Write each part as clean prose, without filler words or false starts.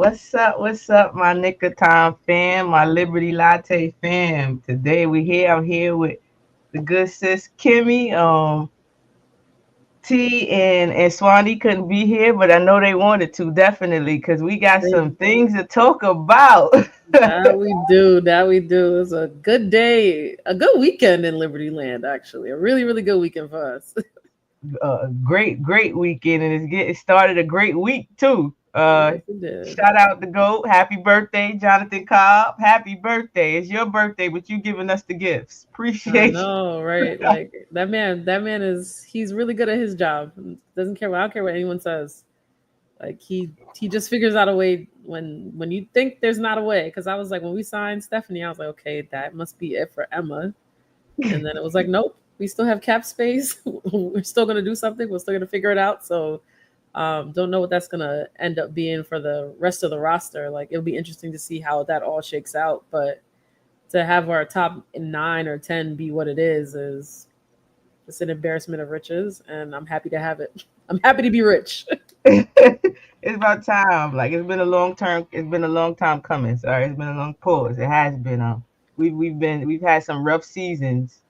What's up, my Nick of Time fam, my Liberty Latte fam? Today I'm here with the good sis Kimmy. T and Swanee couldn't be here, but I know they wanted to definitely because we got some things to talk about. That we do. That we do. It's a good day, a good weekend in Liberty Land, actually. A really, really good weekend for us. Great weekend, and it started a great week too. Yes, it did. Shout out the GOAT. Happy birthday, Jonathan Cobb. Happy birthday. It's your birthday, but you giving us the gifts. I Appreciate know, right? Like that man he's really good at his job. Doesn't care I don't care what anyone says. Like he just figures out a way when you think there's not a way. Because I was like, when we signed Stephanie, I was like, okay, that must be it for Emma. And then it was like, nope, we still have cap space. We're still gonna do something. We're still gonna figure it out. So don't know what that's gonna end up being for the rest of the roster. Like it'll be interesting to see how that all shakes out. But to have our top 9 or 10 be what it is it's an embarrassment of riches, and I'm happy to have it. I'm happy to be rich. it's about time. Like it's been a long term. It's been a long time coming. Sorry, it's been a long pause. It has been. We've had some rough seasons.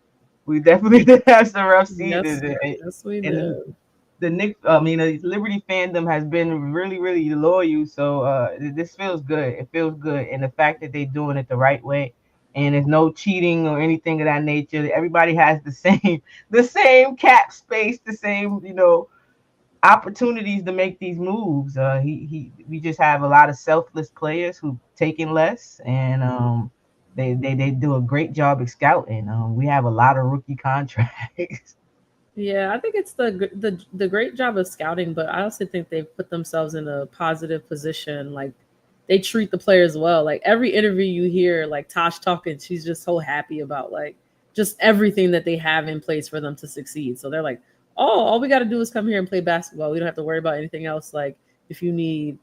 We definitely did have some rough Yes, seasons, yes, we and did. the Nick. The Liberty fandom has been really loyal. So this feels good. It feels good, and the fact that they're doing it the right way, and there's no cheating or anything of that nature. Everybody has the same the same cap space, the same opportunities to make these moves. We just have a lot of selfless players who taking less, and they do a great job of scouting. We have a lot of rookie contracts. Yeah, I think it's the great job of scouting, but I also think they've put themselves in a positive position. Like they treat the players well. Like every interview you hear, like Tosh talking, she's just so happy about like just everything that they have in place for them to succeed. So they're like, oh, all we got to do is come here and play basketball. We don't have to worry about anything else. Like if you need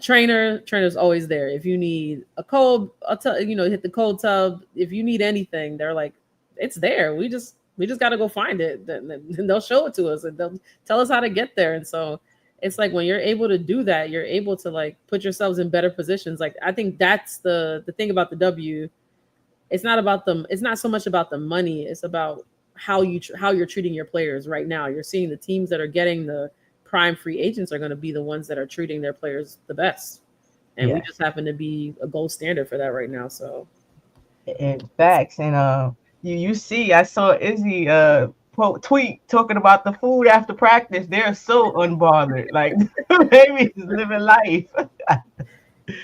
trainer's always there. If you need a cold, hit the cold tub. If you need anything, they're like, it's there. We just got to go find it. Then they'll show it to us and they'll tell us how to get there. And so it's like when you're able to do that, you're able to like put yourselves in better positions. Like I think that's the thing about the W. It's not about them. It's not so much about the money. It's about how you're treating your players right now. You're seeing the teams that are getting the prime free agents are going to be the ones that are treating their players the best, and we Yes, just happen to be a gold standard for that right now. So and facts. And you see, I saw Izzy tweet talking about the food after practice. They're so unbothered, like baby is living life.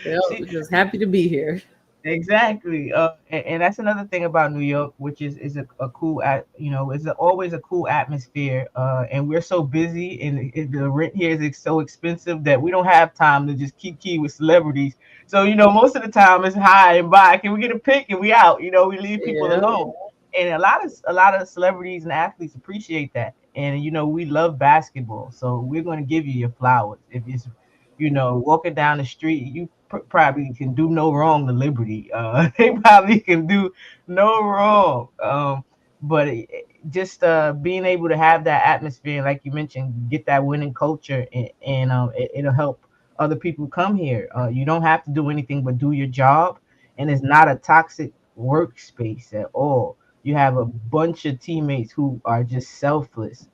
yeah, she we're just happy to be here. Exactly. And that's another thing about New York, which is a cool it's always a cool atmosphere. And we're so busy, and the rent here is so expensive that we don't have time to just keep key with celebrities. So most of the time it's hi and bye. Can we get a pic and we out? We leave people Yeah, alone. And a lot of celebrities and athletes appreciate that. And we love basketball, so we're going to give you your flowers. If it's walking down the street, you probably can do no wrong to Liberty. They probably can do no wrong. But just being able to have that atmosphere, like you mentioned, get that winning culture, and it'll help other people come here. You don't have to do anything but do your job, and it's not a toxic workspace at all. You have a bunch of teammates who are just selfless.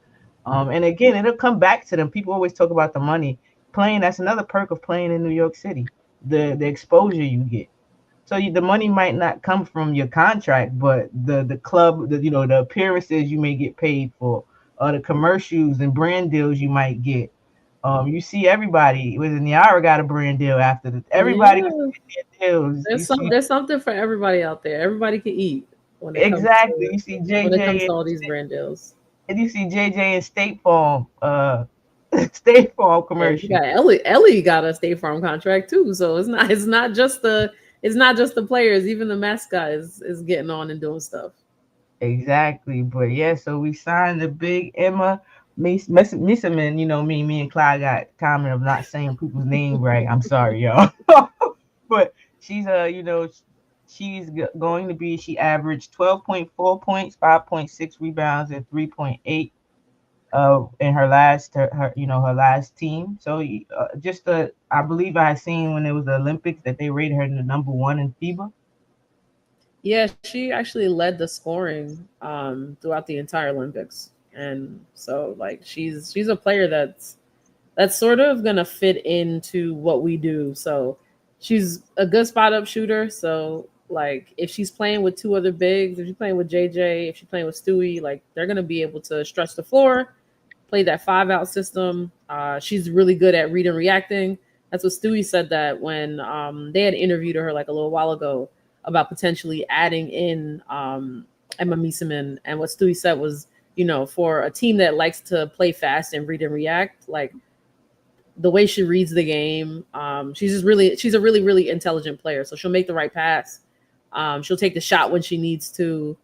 And again, it'll come back to them. People always talk about the money. Playing, that's another perk of playing in New York City, the exposure you get. So the money might not come from your contract, but the club, the appearances you may get paid for, the commercials and brand deals you might get. You see everybody. Was it Niara got a brand deal after the everybody was yeah. getting their deals. You see There's something for everybody out there. Everybody can eat when it comes exactly. to You see when it comes JJ to all these brand deals. and you see JJ and State Farm, State Farm Yeah, you commercial. got Ellie. Ellie got a State Farm contract too, so it's not just the players. Even the mascot is getting on and doing stuff. Exactly. But yeah, so we signed the big Emma Meesseman. Me and Clyde got comment of not saying people's name right. I'm sorry, y'all. But she's going to be. She averaged 12.4 points, 5.6 rebounds, and 3.8 in her last her last team. So just I believe I had seen when it was the Olympics that they rated her the number one in FIBA. Yeah, she actually led the scoring throughout the entire Olympics, and so like she's a player that's sort of gonna fit into what we do. So she's a good spot up shooter. So like if she's playing with two other bigs, if she's playing with JJ, if she's playing with Stewie, like they're gonna be able to stretch the floor, play that 5 out system. She's really good at read and reacting. That's what Stewie said that when they had interviewed her like a little while ago about potentially adding in Emma Meesseman. And what Stewie said was, for a team that likes to play fast and read and react, like the way she reads the game, she's a really, really intelligent player. So she'll make the right pass. She'll take the shot when she needs to.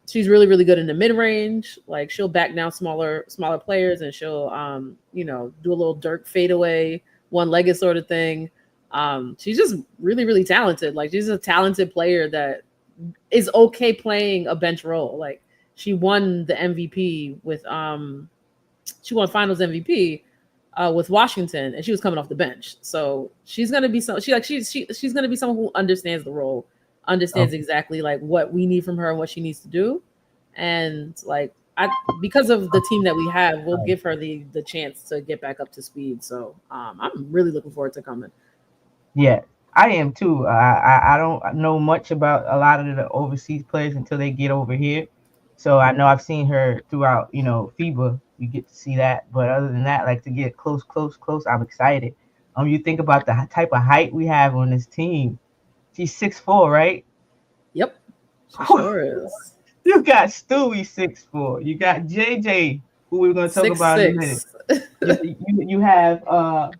She's really, really good in the mid range. Like she'll back down smaller players, and she'll do a little Dirk fadeaway, one legged sort of thing. She's just really, really talented. Like she's a talented player that is okay playing a bench role. Like she won the MVP with she won Finals MVP with Washington, and she was coming off the bench. So she's gonna be she's gonna be someone who understands the role, understands exactly like what we need from her and what she needs to do, and like because of the team that we have, we'll give her the chance to get back up to speed. So I'm really looking forward to coming. Yeah, I am too. I don't know much about a lot of the overseas players until they get over here. So I know I've seen her throughout, FIBA. You get to see that, but other than that, like to get close, close, close, I'm excited. You think about the type of height we have on this team. She's 6'4", right? Yep, she sure is. You got Stewie 6'4". You got JJ, who we're going to talk Six about in a minute. six. You have um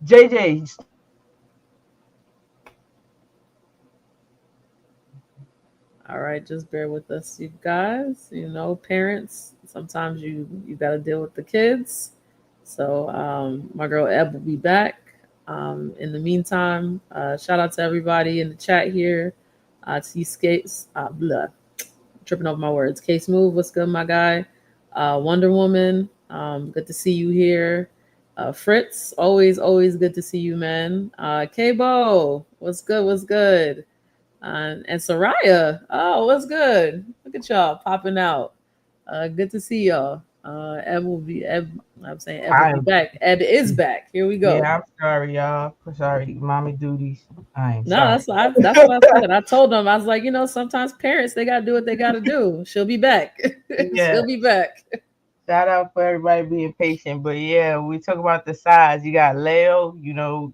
JJ. All right, just bear with us, you guys. Parents, sometimes you got to deal with the kids. So my girl Eb will be back. In the meantime, shout out to everybody in the chat here. T Skates, blah, tripping over my words. Case Move, what's good, my guy? Wonder Woman, good to see you here. Fritz, always good to see you, man. Kabo, what's good? What's good? And Soraya, oh, what's good? Look at y'all popping out. Good to see y'all. Eb will be Eb. I'm saying Eb will be I'm back. Eb is back. Here we go. Yeah, I'm sorry, y'all. Sorry, mommy duties. I am No, sorry. that's what I said. I told them I was like, sometimes parents they gotta do what they gotta do. She'll be back. Yeah, She'll be back. shout out for everybody being patient. But yeah, we talk about the size. You got Leo,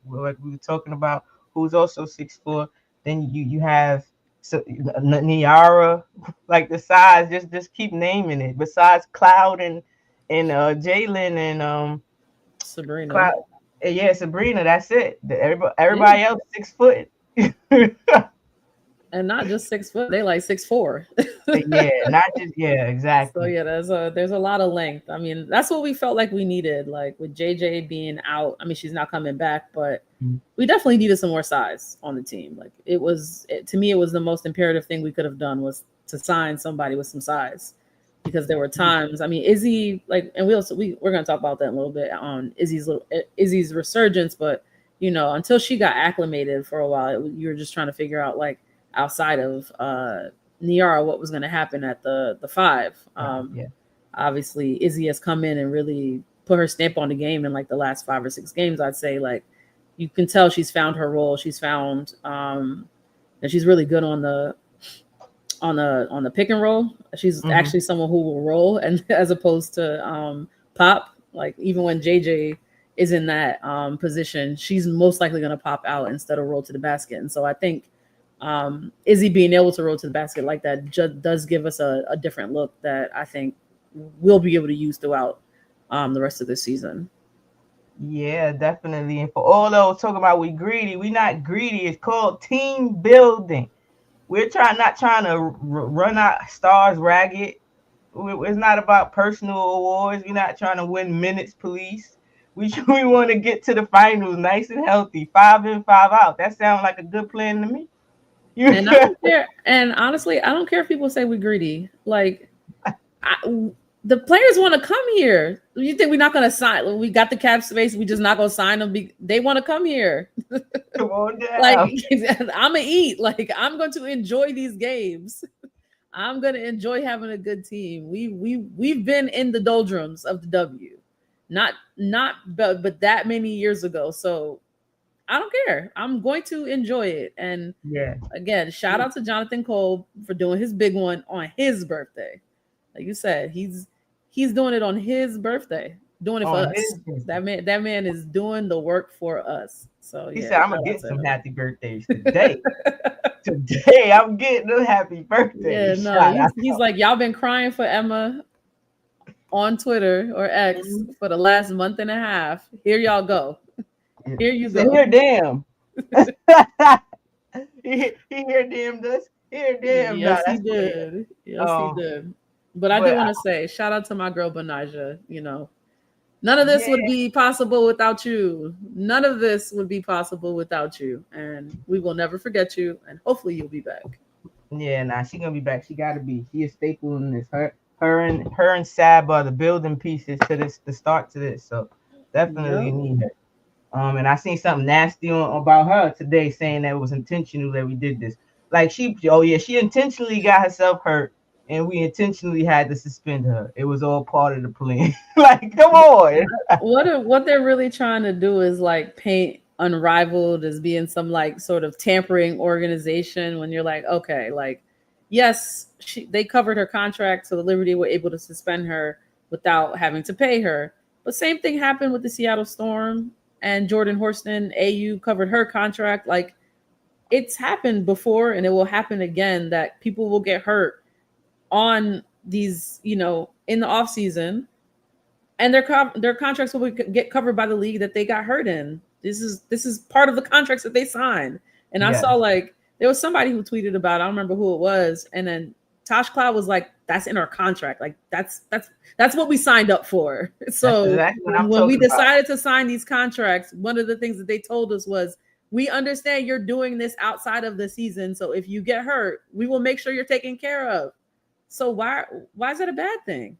like we were talking about, who's also 6'4". Then you have Niara, like the size. Just keep naming it. Besides Cloud and Jalen and Sabrina. Cloud, yeah, Sabrina. That's it. Yeah. Everybody else 6 foot. And not just 6 foot, they like 6'4". Yeah, not just yeah, So exactly. yeah, there's a lot of length. I mean, that's what we felt like we needed. Like with JJ being out, I mean, she's not coming back, but we definitely needed some more size on the team. Like to me, it was the most imperative thing we could have done was to sign somebody with some size, because there were times. I mean, Izzy, like, and we're gonna talk about that in a little bit on Izzy's resurgence, but until she got acclimated for a while, you were just trying to figure out like outside of Niara what was going to happen at the five. Yeah. Obviously, Izzy has come in and really put her stamp on the game in like the last 5 or 6 games. I'd say like you can tell she's found her role. She's found and she's really good on the pick and roll. She's Hmm. actually someone who will roll, and as opposed to pop. Like even when JJ is in that position, she's most likely going to pop out instead of roll to the basket. And so I think Izzy being able to roll to the basket like that does give us a different look that I think we'll be able to use throughout the rest of this season. Yeah, definitely. And for all those talking about we greedy, we not greedy. It's called team building. We're not trying to run our stars ragged. It's not about personal awards. We're not trying to win minutes police. we want to get to the finals nice and healthy, 5 in, 5 out. That sounds like a good plan to me. You And I don't care. And honestly, I don't care if people say we're greedy. Like, the players want to come here. You think we're not going to sign? We got the cap space. We just not going to sign them. They want to come here. come on Like, down. I'm gonna eat. Like, I'm going to enjoy these games. I'm gonna enjoy having a good team. We've been in the doldrums of the W, not but that many years ago. So I don't care. I'm going to enjoy it. And Yeah. again, shout out to Jonathan Cole for doing his big one on his birthday. Like you said, he's doing it on his birthday, doing it for On his us. birthday. That man is doing the work for us. So He yeah, said, I'm shout gonna out get to some him. happy birthdays today. Today I'm getting a happy birthday. Yeah, no, Shout he's out. like, y'all been crying for Emma on Twitter or X Mhm. for the last month and a half. Here y'all go. Yeah. Here He you said, go. here damn. He here damn us. Here damn. Nah, Yes, he that's playing. did. Yes, he Um, did. But I do but want to say, shout out to my girl Benaja. None of this yeah, would be possible without you. None of this would be possible without you. And we will never forget you. And hopefully you'll be back. yeah, nah, she gonna be back. She gotta be. She a staple in this. Her and Sab are the building pieces to this, the start to this. So definitely Yep. need her. And I seen something nasty about her today, saying that it was intentional that we did this. Like oh yeah, she intentionally got herself hurt, and we intentionally had to suspend her. It was all part of the plan. Like, come on. What they're really trying to do is like paint Unrivaled as being some like sort of tampering organization when you're like, okay, like yes, they covered her contract, so the Liberty were able to suspend her without having to pay her. But same thing happened with the Seattle Storm and Jordan Horston. AU covered her contract. Like, it's happened before and it will happen again that people will get hurt on these, in the off season, and their contracts will get covered by the league that they got hurt in. This is part of the contracts that they signed. And I saw Yes. like there was somebody who tweeted about it, I don't remember who it was, and then Tosh Cloud was like, "That's in our contract. Like that's what we signed up for." That's So exactly what I'm when we talking about. decided to sign these contracts, one of the things that they told us was, "We understand you're doing this outside of the season, so if you get hurt, we will make sure you're taken care of." So why is that a bad thing?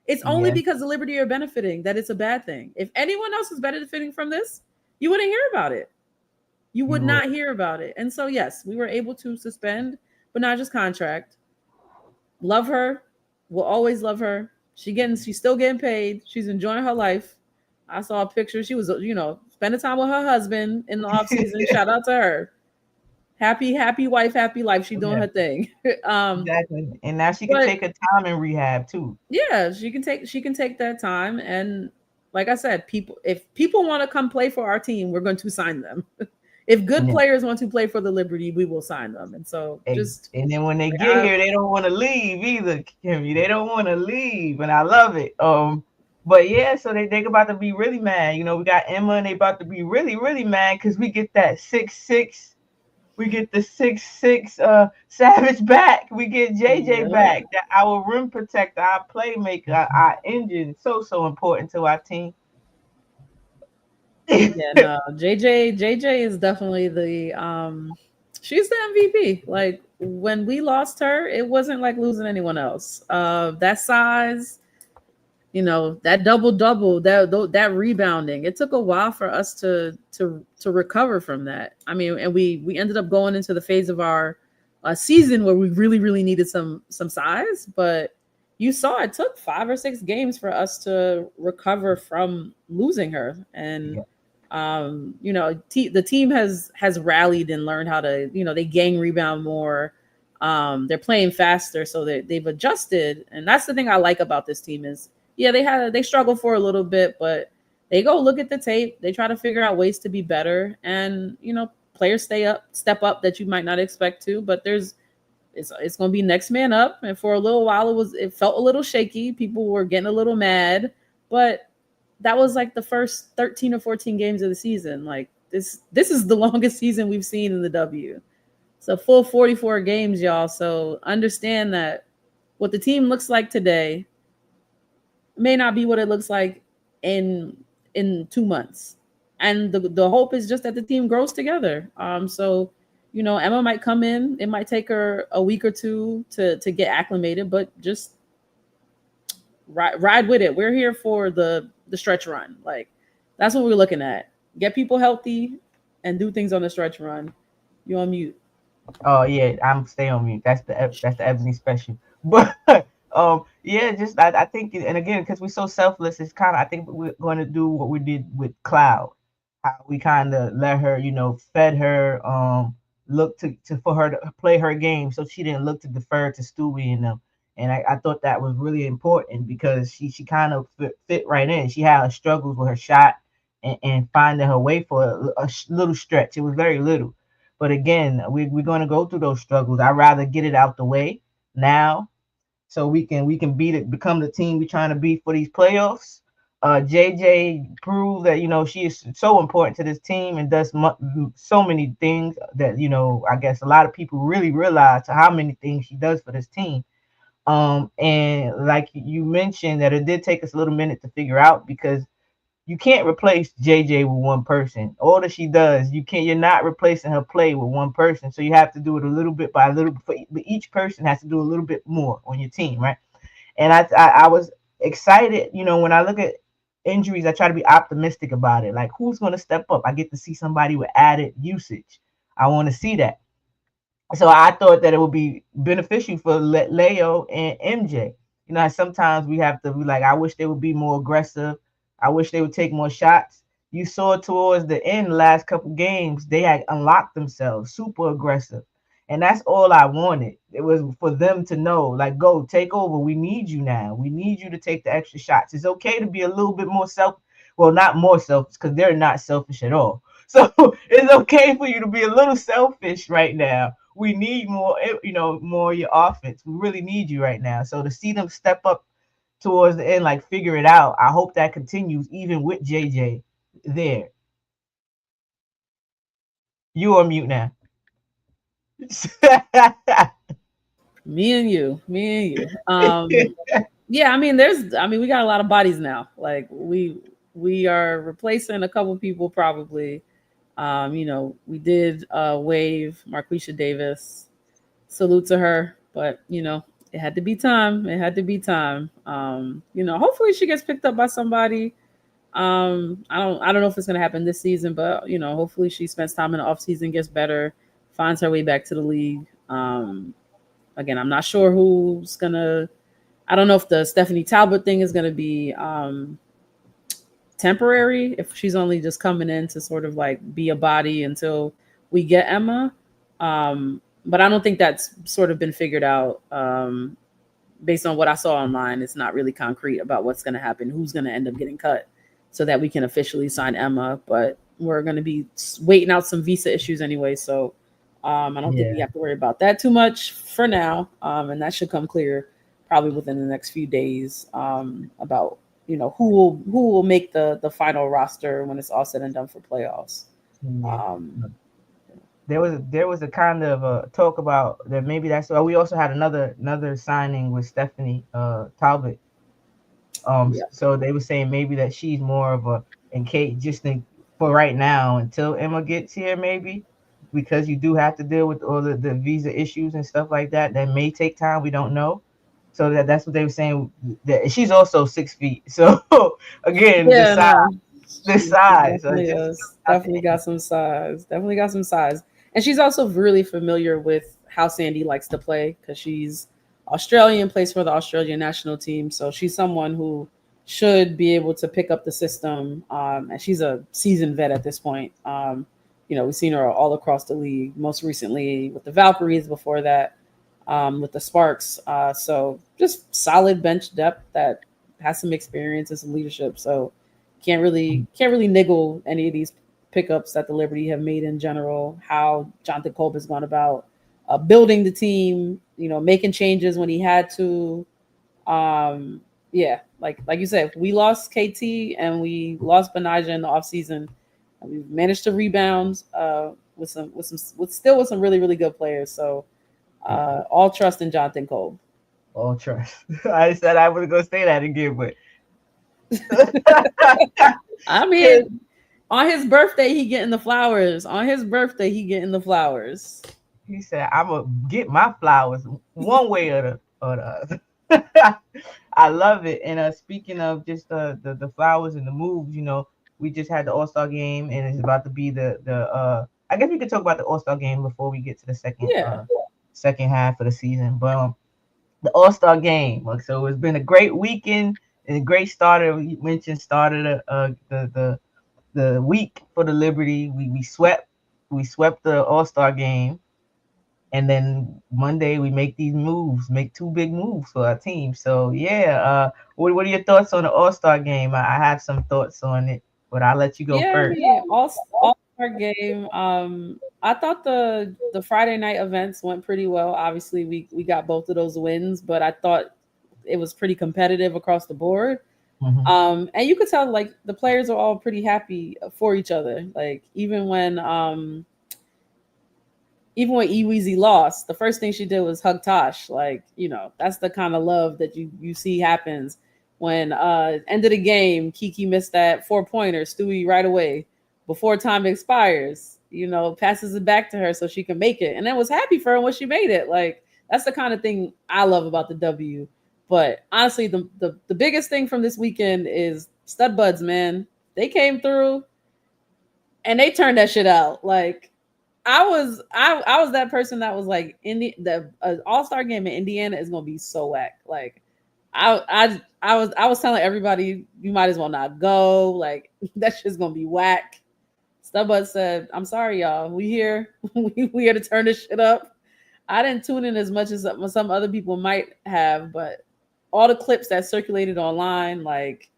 It's only Yes. because the Liberty are benefiting that it's a bad thing. If anyone else is benefiting from this, you wouldn't hear about it. You would You would. not hear about it. And so, yes, we were able to suspend Benaja's contract. Love her. We'll always love her. She's still getting paid. She's enjoying her life. I saw a picture. She was, spending time with her husband in the off season. Shout out to her. Happy, happy wife, happy life. She doing Yeah, her thing. um, exactly. And now she can but take her time in rehab too. yeah, she can take that time. And like I said, if people want to come play for our team, we're going to sign them. If good Yeah. players want to play for the Liberty, we will sign them. And so just And then when they like, get here, they don't want to leave either, Kimmy. They don't want to leave, and I love it. But yeah, so they about to be really mad. We got Emma, and they about to be really, really mad because we get that 6'6". We get the 6'6" Savage back. We get JJ yeah. back. Our rim protector, our playmaker, our engine. So important to our team. Yeah, no. JJ is definitely she's the MVP. Like when we lost her, it wasn't like losing anyone else. That size, that double double, that rebounding. It took a while for us to recover from that. I mean, and we ended up going into the phase of our season where we really really needed some size, but you saw it took 5 or 6 games for us to recover from losing her. And Yeah. the team has rallied and learned how to, they gang rebound more. They're playing faster, so they've adjusted. And that's the thing I like about this team is, yeah, they struggle for a little bit, but they go look at the tape. They try to figure out ways to be better, and players step up that you might not expect to. But it's going to be next man up. And for a little while, it felt a little shaky. People were getting a little mad, but that was like the first 13 or 14 games of the season. Like this is the longest season we've seen in the W. So full 44 games, y'all. So understand that what the team looks like today may not be what it looks like in in 2 months, and the hope is just that the team grows together. So Emma might come in. It might take her a week or two to get acclimated, but just ride with it. We're here for the stretch run. Like that's what we're looking at. Get people healthy and do things on the stretch run. You on mute. Oh yeah, I'm stay on mute. That's the Ebony special. But yeah, just I think, and again, because we're so selfless, it's kind of, I think we're going to do what we did with Cloud, how we kind of let her, fed her, look to for her to play her game, so she didn't look to defer to Stewie and them. And I thought that was really important because she kind of fit right in. She had her struggles with her shot and finding her way for little stretch. It was very little, but again, we're going to go through those struggles. I'd rather get it out the way now, so we can beat it, become the team we're trying to be for these playoffs. JJ proved that she is so important to this team and does so many things that I guess a lot of people really realize how many things she does for this team. And like you mentioned, that it did take us a little minute to figure out, because you can't replace JJ with one person. All that she does, you're not replacing her play with one person. So you have to do it a little bit by a little bit. But each person has to do a little bit more on your team, right? And I was excited, when I look at injuries, I try to be optimistic about it. Like, who's going to step up? I get to see somebody with added usage. I want to see that. So I thought that it would be beneficial for Leo and MJ. Sometimes we have to be like, I wish they would be more aggressive. I wish they would take more shots. You saw towards the end, the last couple games, they had unlocked themselves, super aggressive. And that's all I wanted. It was for them to know, like, go take over. We need you now. We need you to take the extra shots. It's okay to be a little bit more well, not more selfish, because they're not selfish at all. So it's okay for you to be a little selfish right now. We need more, more of your offense. We really need you right now. So to see them step up towards the end, like figure it out, I hope that continues even with JJ there. You on mute now. Me and you. Yeah, we got a lot of bodies now. Like we are replacing a couple people probably. We did waive Marquisha Davis. Salute to her, but it had to be time. It had to be time. Hopefully she gets picked up by somebody. I don't know if it's gonna happen this season, but hopefully she spends time in the off season, gets better, finds her way back to the league. Again, I'm not sure who's gonna. I don't know if the Stephanie Talbot thing is gonna be temporary, if she's only just coming in to sort of like be a body until we get Emma. But I don't think that's sort of been figured out. Based on what I saw online, it's not really concrete about what's going to happen, who's going to end up getting cut, so that we can officially sign Emma. But we're going to be waiting out some visa issues anyway, so I don't think we Yeah, have to worry about that too much for now, and that should come clear probably within the next few days, about who will make the final roster when it's all said and done for playoffs. yeah. Um, There was a kind of talk about that, maybe that's why we also had another signing with Stephanie Talbot. yeah, So they were saying maybe that she's more of a, in case, for right now until Emma gets here, maybe, because you do have to deal with all the visa issues and stuff like that. That may take time. We don't know. So that's what they were saying. That she's also 6 feet. So again, yeah, no, the she size. So definitely just is. Definitely got some size. Definitely got some size. And she's also really familiar with how Sandy likes to play because she's Australian, plays for the Australian national team. So she's someone who should be able to pick up the system. And she's a seasoned vet at this point. We've seen her all across the league, most recently with the Valkyries, before that, with the Sparks. So just solid bench depth that has some experience and some leadership. So can't really niggle any of these pickups that the Liberty have made in general. How Jonathan Kolb has gone about building the team, making changes when he had to. Yeah, like you said, we lost KT and we lost Benaja in the offseason. And we've managed to rebound with some really really good players. So all trust in Jonathan Kolb. all trust. I said I was gonna say that again, but I mean, on his birthday, he getting the flowers. On his birthday, he getting the flowers. He said, "I'm gonna get my flowers one way or the other." I love it. And speaking of just the flowers and the moves, we just had the All Star game, and it's about to be the. I guess we could talk about the All Star game before we get to the Yeah. second half of the season. But the All Star game. So it's been a great weekend and a great starter. You mentioned started the week for the Liberty. We swept the All Star game, and then Monday we make two big moves for our team. So yeah, what are your thoughts on the All Star game? I have some thoughts on it, but I'll let you go Yeah, I first. mean, all star game. I thought the Friday night events went pretty well. Obviously, we got both of those wins, but I thought it was pretty competitive across the board. Hmm. And you could tell like the players are all pretty happy for each other. Like even when Eweezy lost, the first thing she did was hug Tosh. Like, that's the kind of love that you see happens when end of the game, Kiki missed that 4-pointer, Stewie right away before time expires, passes it back to her so she can make it. And then was happy for her when she made it. Like, that's the kind of thing I love about the W. But honestly, the biggest thing from this weekend is Stud Buds, man. They came through and they turned that shit out. Like, I was that person that was like the All Star game in Indiana is gonna be so whack. Like I was telling everybody you might as well not go. Like that shit's gonna be whack. Stubbutt said, "I'm sorry, y'all. We here. we here to turn this shit up." I didn't tune in as much as some other people might have, but all the clips that circulated online, like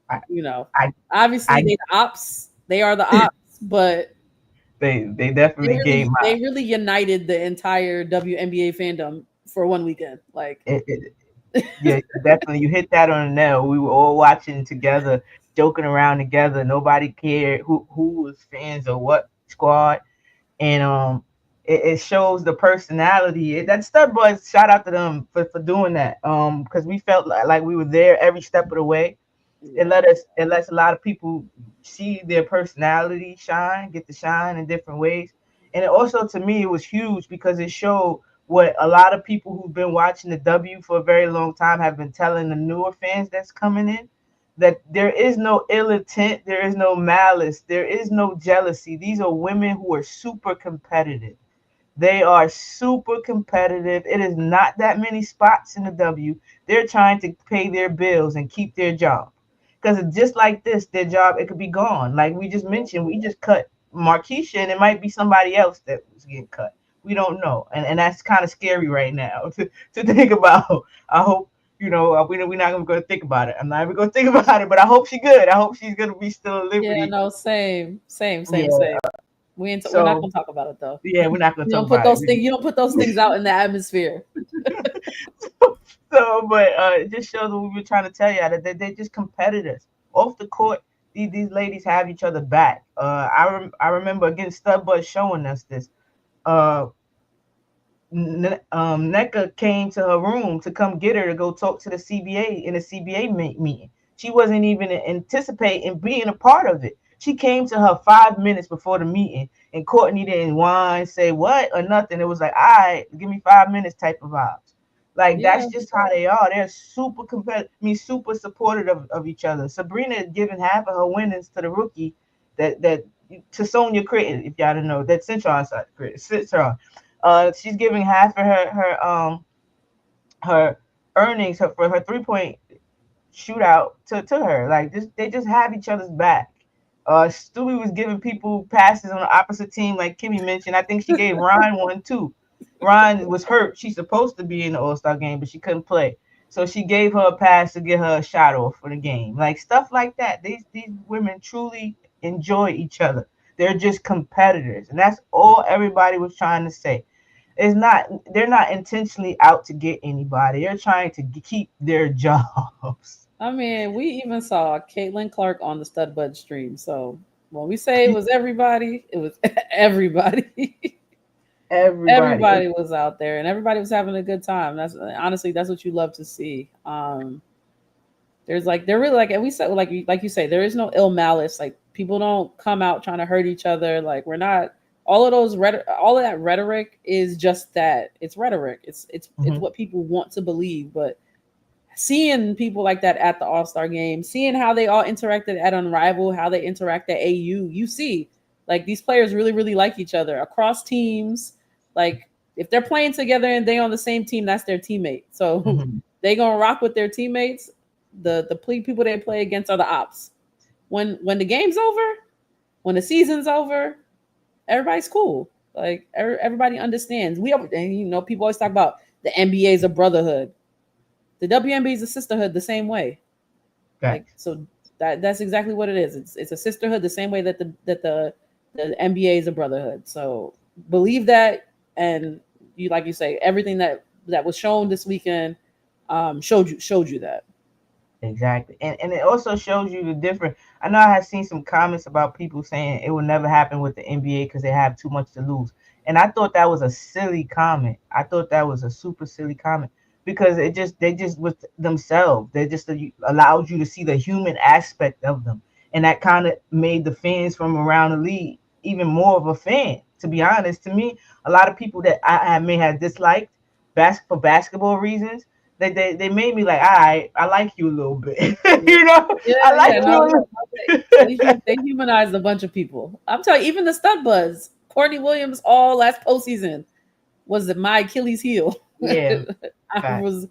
I, you know, I, obviously I, they the ops. They are the ops, but they They definitely gave really, they really united the entire WNBA fandom for one weekend. Like, it, yeah, definitely. You hit that on the nail. We were all watching together, joking around together. Nobody cared who was fans or what squad, and it shows the personality. That Stud Boys, shout out to them for doing that. Because we felt like we were there every step of the way. yeah, It lets a lot of people see their personality shine, get to shine in different ways. And it also to me it was huge because it showed what a lot of people who've been watching the W for a very long time have been telling the newer fans that's coming in, that there is no ill intent, there is no malice, there is no jealousy. These are women who are super competitive. They are super competitive. It is not that many spots in the W. They're trying to pay their bills and keep their job. Because just like this, their job, it could be gone. Like we just mentioned, we just cut Markeisha, and it might be somebody else that was getting cut. We don't know. And that's kind of scary right now to think about. I hope, we're not going to think about it. I'm not even going to think about it, but I hope she's good. I hope she's going to be still at yeah, Liberty. no, same, same, same, Yeah. same. We're not So, gonna talk about it though. yeah, we're not going You to talk don't put about it. those things. You don't put those things out in the atmosphere. So, but it just shows what we were trying to tell you that they're just competitors. Off the court, these ladies have each other back. I remember against Studbud showing us this. Uh, NECA came to her room to come get her to go talk to the CBA in a CBA meeting. She wasn't even anticipating being a part of it. She came to her 5 minutes before the meeting, and Courtney didn't whine, say what or nothing. It was like, all right, give me 5 minutes type of vibes. Like Yeah, that's just how they are. They're super competitive. I mean, super supportive of each other. Sabrina is giving half of her winnings to the rookie that to Sonia Creighton, if y'all don't know, that Centron side Centron. She's giving half of her earnings for her 3 point shootout to her. Like they just have each other's back. Stewie was giving people passes on the opposite team, like Kimmy mentioned. I think she gave Ryan one too. Ryan was hurt. She's supposed to be in the All Star game, but she couldn't play. So she gave her a pass to get her a shot off for the game. Like stuff like that. These women truly enjoy each other. They're just competitors, and that's all everybody was trying to say. It's not they're not intentionally out to get anybody. They're trying to keep their jobs. I mean, we even saw Caitlin Clark on the Stud Bud stream. So when we say it was everybody, it was everybody. Everybody. Everybody was out there, and everybody was having a good time. That's honestly, that's what you love to see. There's like they're really like, and we said like you say, there is no ill malice. Like people don't come out trying to hurt each other. Like we're not all of all of that rhetoric is just that it's rhetoric. It's Hmm. what people want to believe. But seeing people like that at the All Star game, seeing how they all interacted at Unrivaled, how they interact at AU, you see like these players really like each other across teams. Like if they're playing together and they on the same team, that's their teammate. So Hmm. they gonna rock with their teammates. The people they play against are the ops. When the game's over, when the season's over, everybody's cool. Like everybody understands. And people always talk about the NBA is a brotherhood. The WNBA is a sisterhood the same way. Like Facts. so that's exactly what it is. It's a sisterhood the same way that the NBA is a brotherhood. So believe that, and you like you say everything that was shown this weekend showed you that. Exactly. And it also shows you the difference. I know I have seen some comments about people saying it will never happen with the NBA because they have too much to lose. And I thought that was a silly comment. I thought that was a super silly comment because they just with themselves. They just allowed you to see the human aspect of them. And that kind of made the fans from around the league even more of a fan. To be honest, to me, a lot of people that I may have disliked for basketball reasons, they made me like, all right, I like you a little bit. Yeah, I like yeah, no, you. they humanized a bunch of people. I'm telling you, even the stud buzz, Courtney Williams, all last postseason was my Achilles heel. Yeah, I fact. was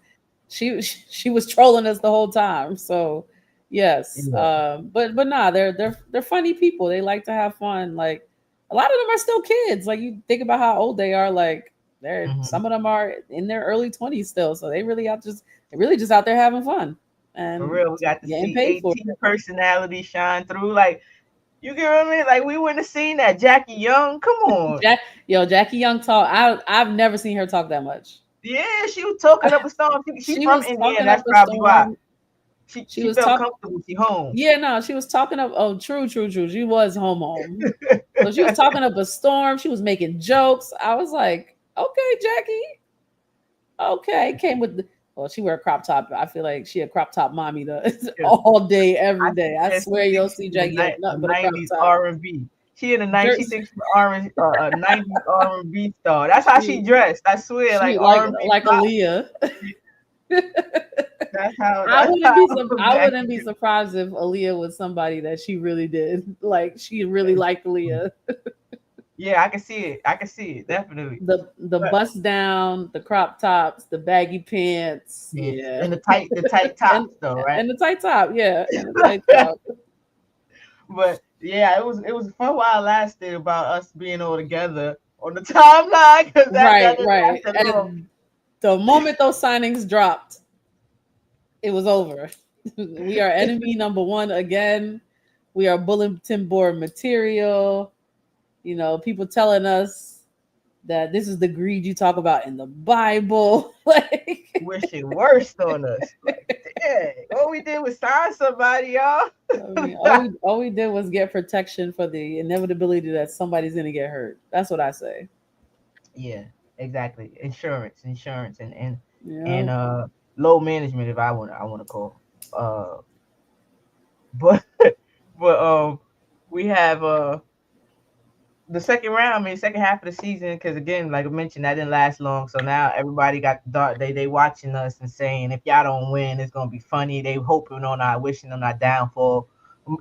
she was trolling us the whole time. So yes, Yeah. but nah, they're funny people. They like to have fun. Like a lot of them are still kids. Like you think about how old they are. Like they're Hmm. some of them are in their early 20s still. So they really just out there having fun For and real, we got to getting see paid for 18 it. personality shine through. Like, you get what I mean? Like, we wouldn't have seen that. Jackie Young, come on. Jackie Young talk. I've never seen her talk that much. Yeah, she was talking up a storm. She She from was Indiana. talking up That's a probably why. storm. She She was felt talking. comfortable. She home. Yeah, no, she was talking up. Oh, true. She was home. So she was talking up a storm. She was making jokes. I was like, okay, Jackie. Okay, came with the. Well, she wear a crop top. I feel like she a crop top mommy Yeah. all day, every I day. think I that swear she you don't thinks see she's a, Jackie up a nothing but a crop 90s top. R&B. She in the 90s. She Dirt, thinks she's a 90s R&B star. That's how she she dressed. I swear, like she R&B like pop. Aaliyah. That's how. I That's wouldn't how be I wouldn't Jackie. be surprised if Aaliyah was somebody that she really did. Like she really liked Aaliyah. Yeah, I can see it. I can see it definitely. The But bust down, the crop tops, the baggy pants, yeah, yeah, and the tight and tops though, right? and the tight top, yeah, and the tight top. But yeah, it was fun while it lasted about us being all together on the timeline because that Right, didn't right. last at all. And the moment those signings dropped, it was over. We are enemy number one again. We are bulletin board material. People telling us that this is the greed you talk about in the Bible. Like, Wishing worst on us. Like, dang, all we did was sign somebody, y'all. I mean, all we did was get protection for the inevitability that somebody's gonna get hurt. That's what I say. Yeah, exactly. Insurance, and Yeah. low management, if I want to call. But but we have the second round, I mean, second half of the season, because again, like I mentioned, that didn't last long. So now everybody got the dark. They watching us and saying, if y'all don't win, it's gonna be funny. They hoping on our wishing on our downfall,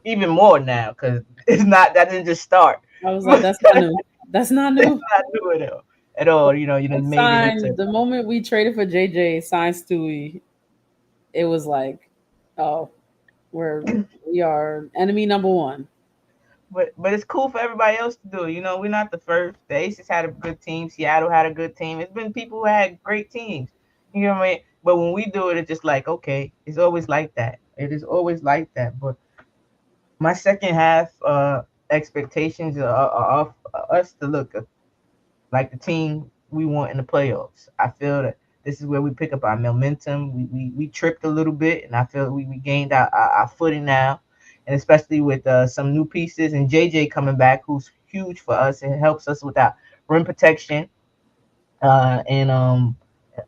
even more now, because it's not that didn't just start. I was like, It's that's not new. That's not new. not new at all. At all, you done made it Signed into. the moment we traded for JJ, signed Stewie. It was like, oh, we are enemy number one. But it's cool for everybody else to do. We're not the first. The Aces had a good team. Seattle had a good team. It's been people who had great teams. You know what I mean? But when we do it, it's just like, okay, it's always like that. It is always like that. But my second half expectations are of us to look like the team we want in the playoffs. I feel that this is where we pick up our momentum. We tripped a little bit, and I feel we gained our footing now, and especially with some new pieces and JJ coming back, who's huge for us. It helps us with our rim protection, and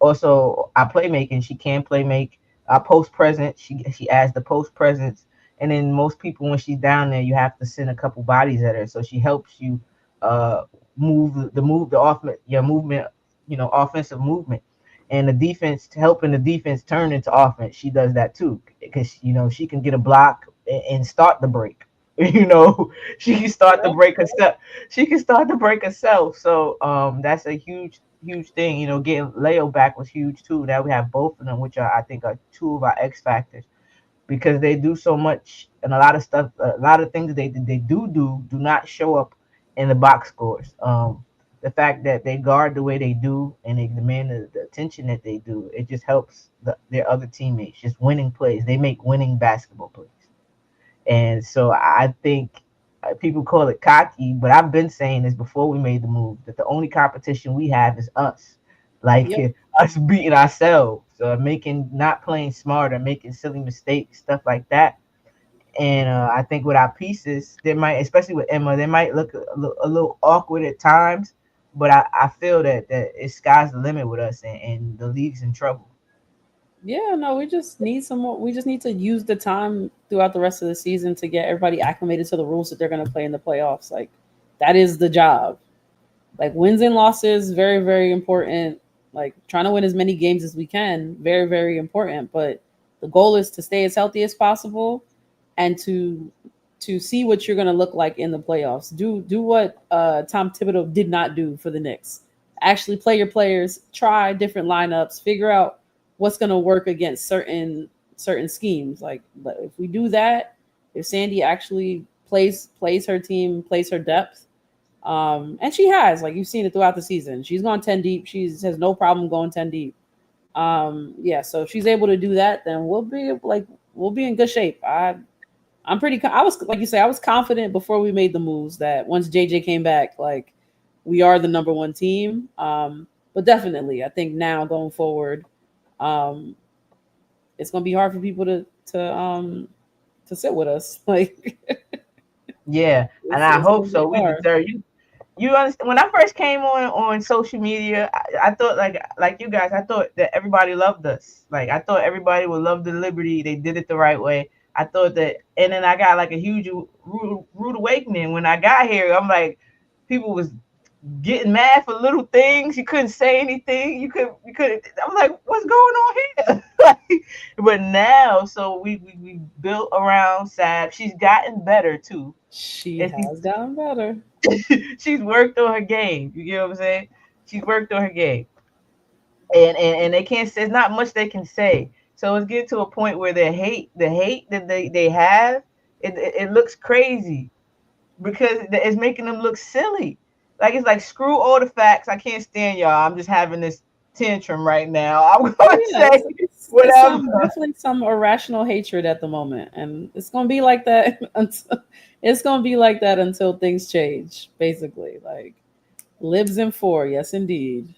also our playmaking. She can play make. our post present. She adds the post presence, and then most people when she's down there, you have to send a couple bodies at her, so she helps you uh move the off your movement, offensive movement, and the defense helping the defense turn into offense. She does that too because she can get a block and start the break. She can start the Yeah. break herself. She can start the break herself. So that's a huge thing. Getting Leo back was huge too. Now we have both of them, which I think are two of our X factors because they do so much and a lot of stuff. A lot of things they do not show up in the box scores. The fact that they guard the way they do and they demand the attention that they do, it just helps their other teammates. Just winning plays. They make winning basketball plays. And so I think people call it cocky, but I've been saying this before we made the move that the only competition we have is us, like Yep. us beating ourselves, making not playing smarter, making silly mistakes, stuff like that. And I think with our pieces, they might, especially with Emma, they might look a little awkward at times. But I feel that it's sky's the limit with us, and the league's in trouble. Yeah, no, we just need some more. We just need to use the time throughout the rest of the season to get everybody acclimated to the rules that they're going to play in the playoffs. Like, that is the job. Like, wins and losses, very, very important. Like, trying to win as many games as we can, very, very important. But the goal is to stay as healthy as possible and to see what you're going to look like in the playoffs. Do what Tom Thibodeau did not do for the Knicks. Actually play your players, try different lineups, figure out what's going to work against certain schemes. Like, but if we do that, if Sandy actually plays her team, plays her depth, and she has, like, you've seen it throughout the season. She's gone 10 deep. She has no problem going 10 deep. Yeah, so if she's able to do that, then we'll be in good shape. I'm pretty. I was, like you say, I was confident before we made the moves that once JJ came back, like, we are the number one team. But definitely, I think now going forward, um, it's gonna be hard for people to sit with us. Like, Yeah, and I it's hope gonna so. be We hard. deserve you. You understand? When I first came on social media, I thought like you guys, I thought that everybody loved us. Like I thought everybody would love the liberty. They did it the right way. I thought that, and then I got like a huge rude awakening when I got here. I'm like, people was getting mad for little things. You couldn't say anything. You could. I'm like, what's going on here? But now, so we built around Sab. She's gotten better too, She and has gotten better. she's worked on her game. You get what I'm saying? She's worked on her game, and they can't say there's not much they can say. So it's getting to a point where the hate that they have, it looks crazy because it's making them look silly. Like it's like screw all the facts. I can't stand y'all. I'm just having this tantrum right now. I'm gonna Yeah, say it's whatever. some definitely some irrational hatred at the moment, and it's gonna be like that until it's gonna be like that until things change. Basically, like, libs and four, yes indeed,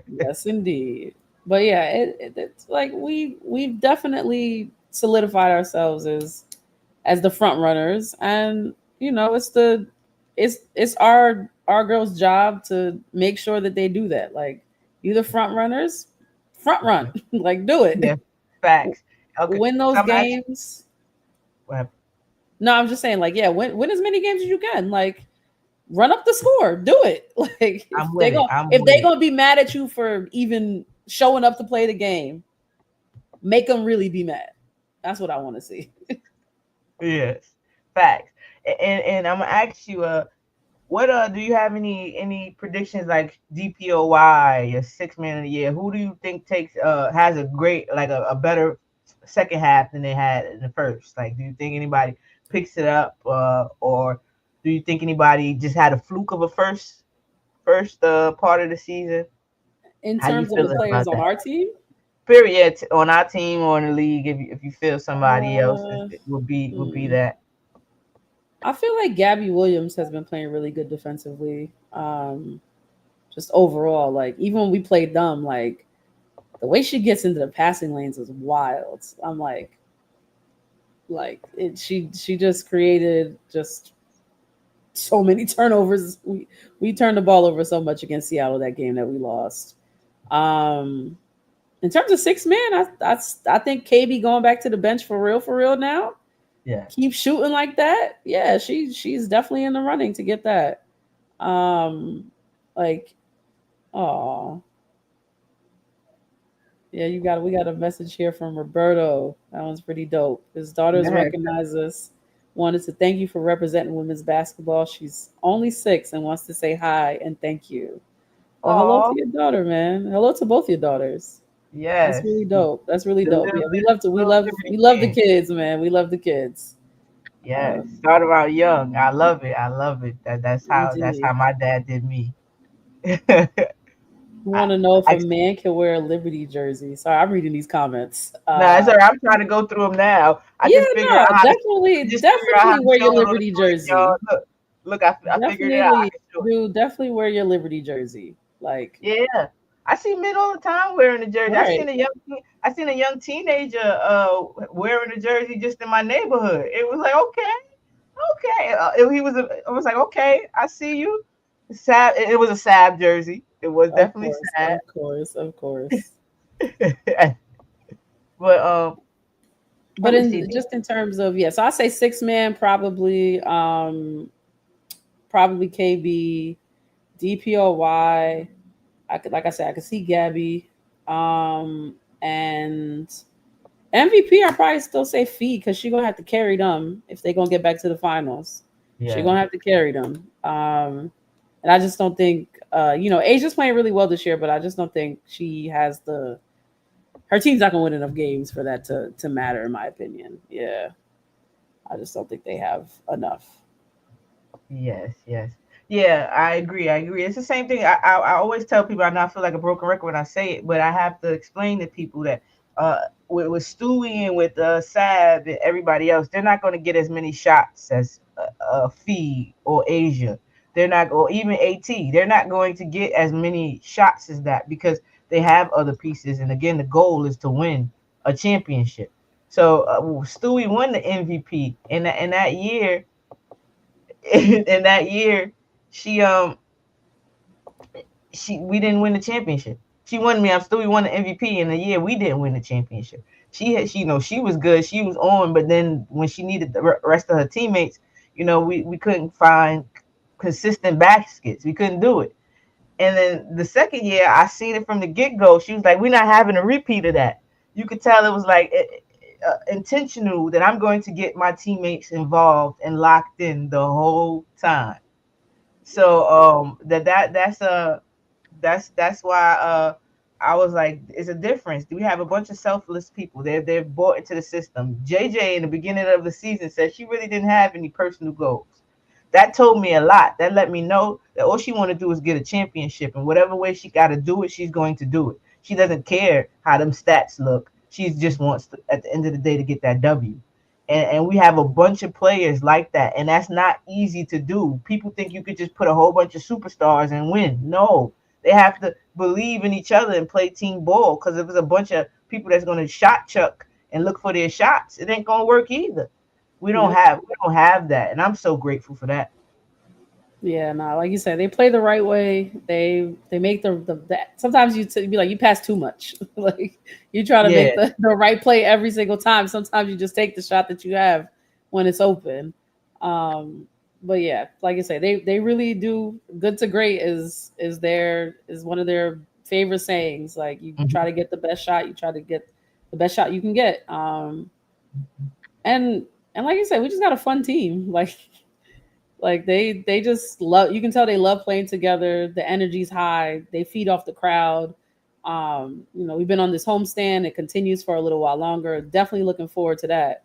yes indeed. But yeah, it's like we've definitely solidified ourselves as the front runners, and it's our girls' job to make sure that they do that. Like, you the front runners, front run, like, do Yeah, it. facts. Okay, Win those I'm actually. games. Well, No, I'm just saying, like, yeah, win as many games as you can. Like, run up the score, do it. Like, I'm with it. I'm if with they it. gonna be mad at you for even showing up to play the game, make them really be mad. That's what I want to see. Yes, facts. And I'm gonna ask you, what do you have any predictions like DPOY, your 6 man of the year? Who do you think takes has a great like a better second half than they had in the first? Like, do you think anybody picks it up, or do you think anybody just had a fluke of a first part of the season? In How you terms of the feeling players about on that? our team, Period. On our team or in the league, if you feel somebody else uh, would be hmm, that. I feel like Gabby Williams has been playing really good defensively. Just overall, like, even when we played them, like, the way she gets into the passing lanes is wild. I'm like it. She just created just so many turnovers. We turned the ball over so much against Seattle that game that we lost. Um, In terms of six man, I think KB going back to the bench for real now. Yeah. Keep shooting like that. Yeah, she's definitely in the running to get that. Um, like, oh yeah, we got a message here from Roberto. That one's pretty dope. His daughters Yeah. recognize us. Wanted to thank you for representing women's basketball. She's only 6 and wants to say hi and thank you. Well, hello to Oh, your daughter, man. Hello to both your daughters. That's yes. really dope. That's really The dope. little, Yeah, little Liberty we love the King. kids, man. We love the kids. Yes. Um, Started out young. I love it. I love it. That's how indeed. my dad did me. I, We want to know if I a man can wear a Liberty jersey. Sorry, I'm reading these comments. no, sir. I'm trying to go through them now. I Yeah, just figure no, out how to. I definitely, just figure out how definitely to wear show your a little Liberty short, y'all. jersey. Look. I figured it out. I Definitely, can show it. dude, definitely wear your Liberty jersey. Like, Yeah, I see men all the time wearing a jersey. right, I seen a young teenager wearing a jersey just in my neighborhood. It was like okay. I was like okay, I see you. Sad. It was a sad jersey. It was of definitely course, sad. of course, of course. But let But me see. in just in terms of yeah, so I say six man probably, probably KB, DPOY. I could, like I said, I could see Gabby, and MVP. I probably still say Fee because she gonna have to carry them if they gonna get back to the finals. She Yeah. gonna have to carry them. And I just don't think, Asia's playing really well this year, but I just don't think she has the. Her team's not gonna win enough games for that to matter, in my opinion. Yeah, I just don't think they have enough. Yes. Yeah, I agree. I agree. It's the same thing. I always tell people I not feel like a broken record when I say it, but I have to explain to people that uh with Stewie and with Sab and everybody else, they're not going to get as many shots as Fee or Asia. They're not, or even AT. They're not going to get as many shots as that because they have other pieces. And again, the goal is to win a championship. So Stewie won the MVP in that year in that year, she we didn't win the championship. She won me. I'm still we won the MVP in the year we didn't win the championship. She was good. She was on, but then when she needed the rest of her teammates, we couldn't find consistent baskets. We couldn't do it. And then the second year, I seen it from the get go. She was like, "We're not having a repeat of that." You could tell it was like intentional that I'm going to get my teammates involved and locked in the whole time. So that's why I was like, it's a difference. We have a bunch of selfless people. They're bought into the system. JJ in the beginning of the season said she really didn't have any personal goals. That told me a lot. That let me know that all she want to do is get a championship, and whatever way she got to do it, she's going to do it. She doesn't care how them stats look. She just wants to, at the end of the day, to get that W. And we have a bunch of players like that, and that's not easy to do. People think you could just put a whole bunch of superstars and win. No, they have to believe in each other and play team ball. Because if there's a bunch of people that's going to shot chuck and look for their shots, it ain't going to work either. Yep. We don't have that, and I'm so grateful for that. Yeah, no, like you said, they play the right way. They make the sometimes be like you pass too much. Like you try to Yeah, make the right play every single time. Sometimes you just take the shot that you have when it's open. Um, but yeah, like you say, they really do. Good to great is one of their favorite sayings. Like you mhm. try to get the best shot, you try to get the best shot you can get. And and like you said, we just got a fun team. Like they just love. You can tell they love playing together. The energy's high. They feed off the crowd. We've been on this homestand. It continues for a little while longer. Definitely looking forward to that.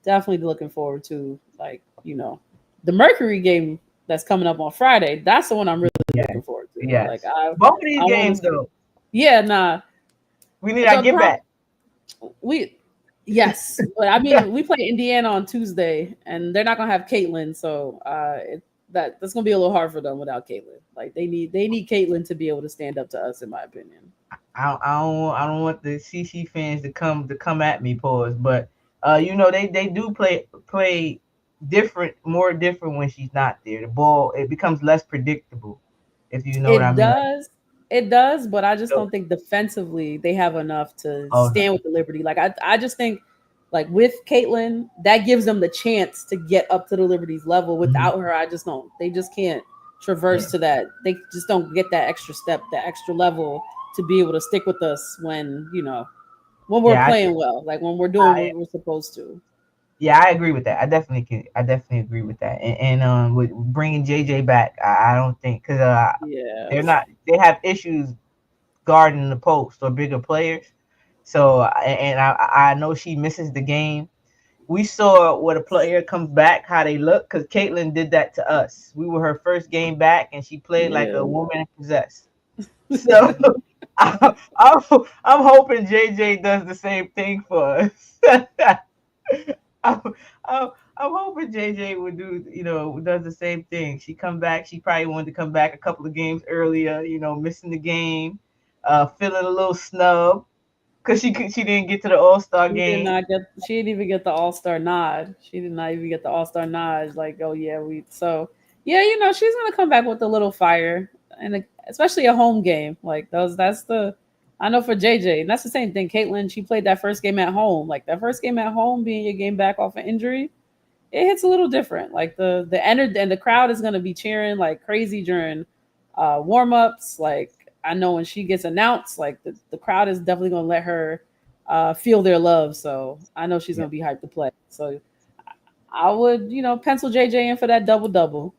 Definitely looking forward to the Mercury game that's coming up on Friday. That's the one I'm really looking Yes, forward to. Like yes. Both of these I want to games see. though, Yeah, nah. we need our The get problem back. we Yes, but I mean, we play Indiana on Tuesday, and they're not gonna have Caitlin, so that's gonna be a little hard for them without Caitlin. Like they need Caitlin to be able to stand up to us, in my opinion. I don't want the CC fans to come at me, pause. But they do play different, more different when she's not there. The ball, it becomes less predictable, if you know what I It mean. does, It does, but I just So, don't think defensively they have enough to oh no, stand with the Liberty. Like I just think like with Caitlin, that gives them the chance to get up to the Liberty's level. mhm, Without her, I just don't. They just can't yeah, traverse to that. They just don't get that extra step, that extra level to be able to stick with us when when we're yeah, playing well, like when we're doing I what we're supposed to. yeah, I agree with that. I definitely agree with that. And with bringing JJ back, I don't think because Yeah, they have issues guarding the post or bigger players. So and I know she misses the game. We saw when a player comes back how they look because Caitlyn did that to us. We were her first game back and she played like a yeah. woman possessed. So I'm hoping JJ does the same thing for us. I'm, I'm hoping JJ would do, does the same thing. She come back. She probably wanted to come back a couple of games earlier, missing the game, feeling a little snub because she didn't get to the All Star She did game. not get. She didn't even get the All Star nod. She did not even get the All Star nod. Like, oh yeah, we. So yeah, she's gonna come back with a little fire, and especially a home game. Like those. That's the. I know for JJ, and that's the same thing. Caitlin, she played that first game at home. Like that first game at home, being your game back off an injury, it hits a little different. Like the energy and the crowd is gonna be cheering like crazy during warm ups. Like I know when she gets announced, like the crowd is definitely gonna let her feel their love. So I know she's Yeah, gonna be hyped to play. So I would, pencil JJ in for that double double.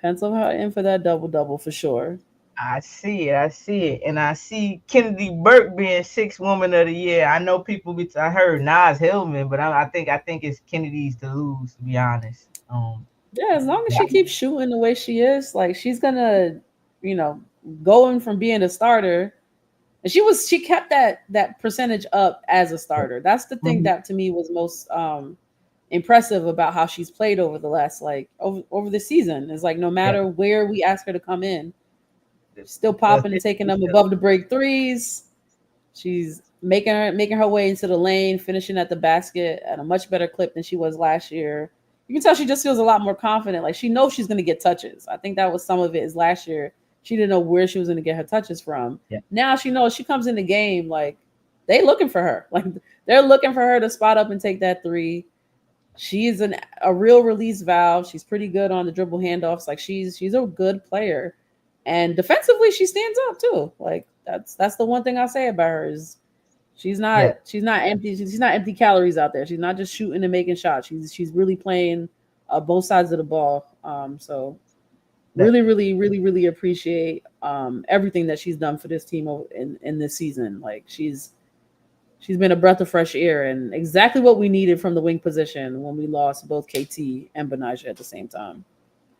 Pencil her in for that double double for sure. I see it. I see it, and I see Kennedy Burke being sixth woman of the year. I know people. I heard Nas Hillman, but I think it's Kennedy's to lose. To be honest, Yeah, as long as yeah, she keeps shooting the way she is, like she's gonna, you know, going from being a starter. And she kept that percentage up as a starter. That's the thing mhm, that to me was most impressive about how she's played over the last like over the season. Is like no yeah. matter where we ask her to come in, The, still the popping and taking efficiency them still. above the break threes. She's making her way into the lane, finishing at the basket at a much better clip than she was last year. You can tell she just feels a lot more confident. Like she knows she's going to get touches. I think that was some of it. Is last year she didn't know where she was going to get her touches from. Yeah, Now she knows she comes in the game like they looking for her. Like they're looking for her to spot up and take that three. She's a real release valve. She's pretty good on the dribble handoffs. Like she's a good player, and defensively she stands up too. Like that's the one thing I say about her is yeah. she's not empty. She's not empty calories out there. She's not just shooting and making shots. She's really playing both sides of the ball. So That, really, really, really, really appreciate everything that she's done for this team in this season. Like she's been a breath of fresh air and exactly what we needed from the wing position when we lost both KT and Benaja at the same time.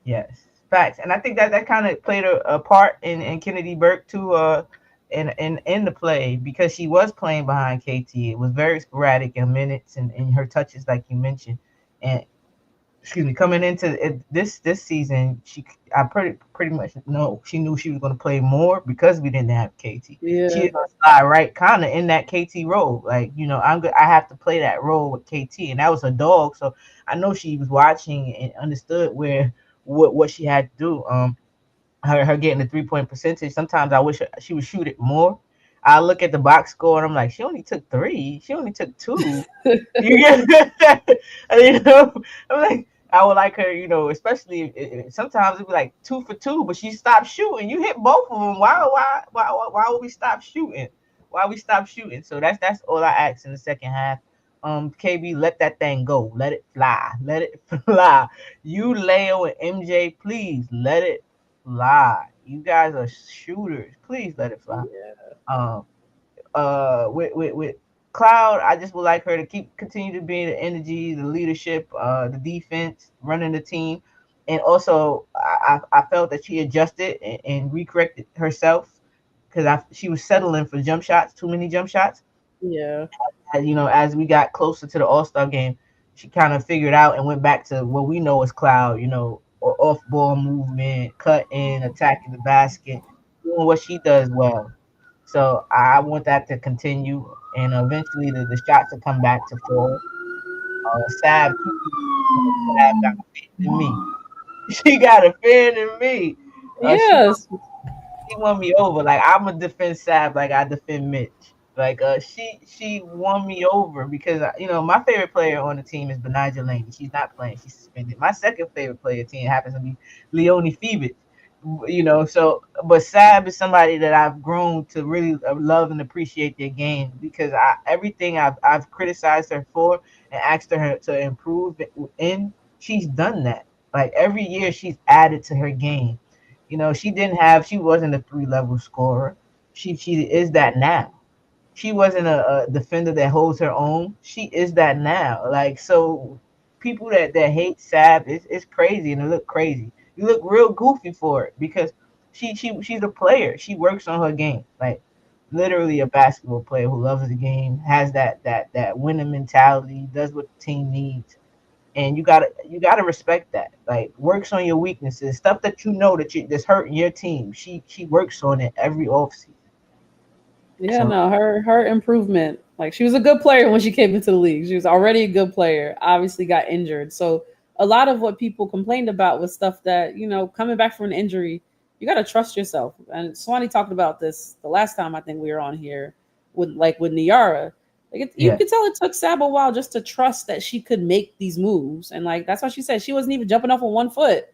yes, facts. And I think that kind of played a part in Kennedy Burke too. In the play because she was playing behind KT. It was very sporadic in minutes and her touches, like you mentioned. And excuse me, coming into this season, I pretty much know she knew she was going to play more because we didn't have KT. She Yeah, was going to slide right kind of in that KT role. Like I have to play that role with KT, and that was her dog. So I know she was watching and understood what she had to do. Her getting the 3 point percentage. Sometimes I wish she would shoot it more. I look at the box score and I'm like, she only took three. She only took two. You get, I'm like, I would like her, especially sometimes it'd be like 2 for 2, but she stopped shooting. You hit both of them. Why would we stop shooting? Why we stop shooting? So that's all I asked in the second half. KB, let that thing go. Let it fly. Let it fly. You, Leo, and MJ, please let it fly. You guys are shooters. Please let it fly. yeah, Um, with Cloud, I just would like her to continue to be the energy, the leadership, the defense, running the team, and also I felt that she adjusted and recorrected herself because she was settling for jump shots, too many jump shots. yeah, As we got closer to the All Star game, she kind of figured out and went back to what we know as Cloud. Off ball movement, cutting, attacking the basket, doing what she does well. So I want that to continue, and eventually the shots will come back to fall. Sab, Sab got a fan in me. She got a fan in me. She yes. she won me over. Like I'm gonna defend Sab like I defend Mitch. Like she won me over because my favorite player on the team is Benija Laney. She's not playing. She's suspended. My second favorite player team happens to be Leonie Phoebus. So but Sab is somebody that I've grown to really love and appreciate their game because everything I've criticized her for and asked her to improve in, she's done that. Like every year she's added to her game. She wasn't a three-level scorer. She is that now. She wasn't a defender that holds her own. She is that now. Like so, people that hate Sab, it's crazy and it look crazy. You look real goofy for it because she's a player. She works on her game. Like literally a basketball player who loves the game, has that winning mentality, does what the team needs, and you gotta respect that. Like works on your weaknesses, stuff that that's hurting your team. She works on it every offseason. Yeah, So no, her improvement. Like she was a good player when she came into the league. She was already a good player. Obviously got injured. So a lot of what people complained about was stuff that, coming back from an injury, you got to trust yourself. And Swanee talked about this the last time I think we were on here with Niara. You yeah. could tell it took Sab a while just to trust that she could make these moves. And like that's why she said she wasn't even jumping off on one foot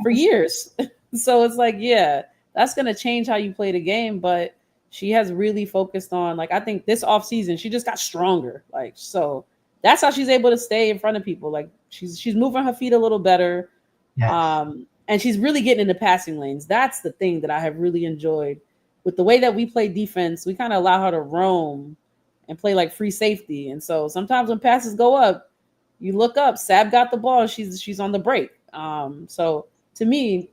for years. So it's like, yeah, that's gonna change how you play the game, but she has really focused on, like, I think this off season she just got stronger, like, so that's how she's able to stay in front of people. Like she's moving her feet a little better, Yes. and she's really getting into passing lanes. That's the thing that I have really enjoyed with the way that we play defense. We kind of allow her to roam and play like free safety, and so sometimes when passes go up, you look up, Sab got the ball, she's on the break. So to me,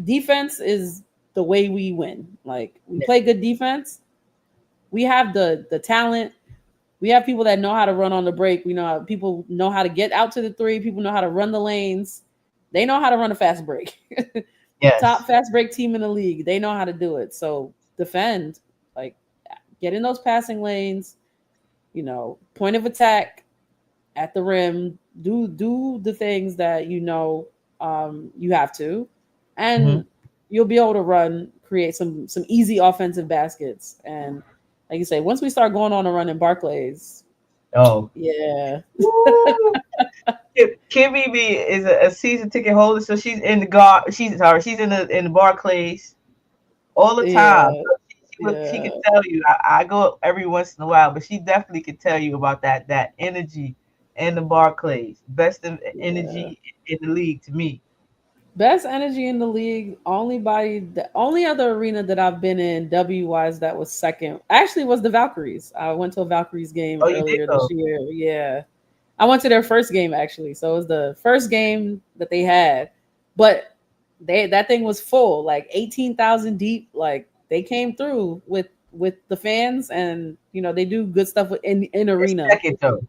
defense is the way we win. Like we Yeah. play good defense. We have the talent. We have people that know how to run on the break. We know people know how to get out to the three. People know how to run the lanes. They know how to run a fast break. Top Yes. fast break team in the league. They know how to do it. So defend, like get in those passing lanes. Point of attack at the rim. Do the things that you have to, Hmm. and you'll be able to create some easy offensive baskets. And like you say, once we start going on a run in Barclays, Oh. yeah, Woo. Kimmy B is a season ticket holder, so she's in the guard. She's in the Barclays all the time. yeah, So she can yeah, tell you. I go every once in a while, but she definitely can tell you about that energy in the Barclays. Best of yeah. energy in the league to me. Best energy in the league. The only other arena that I've been in W wise that was second actually was the Valkyries. I went to a Valkyries game Oh, you did earlier this go. year. Yeah, I went to their first game actually. So it was the first game that they had, but that thing was full, like 18,000 deep. Like they came through with the fans, and they do good stuff in It's arena. second though.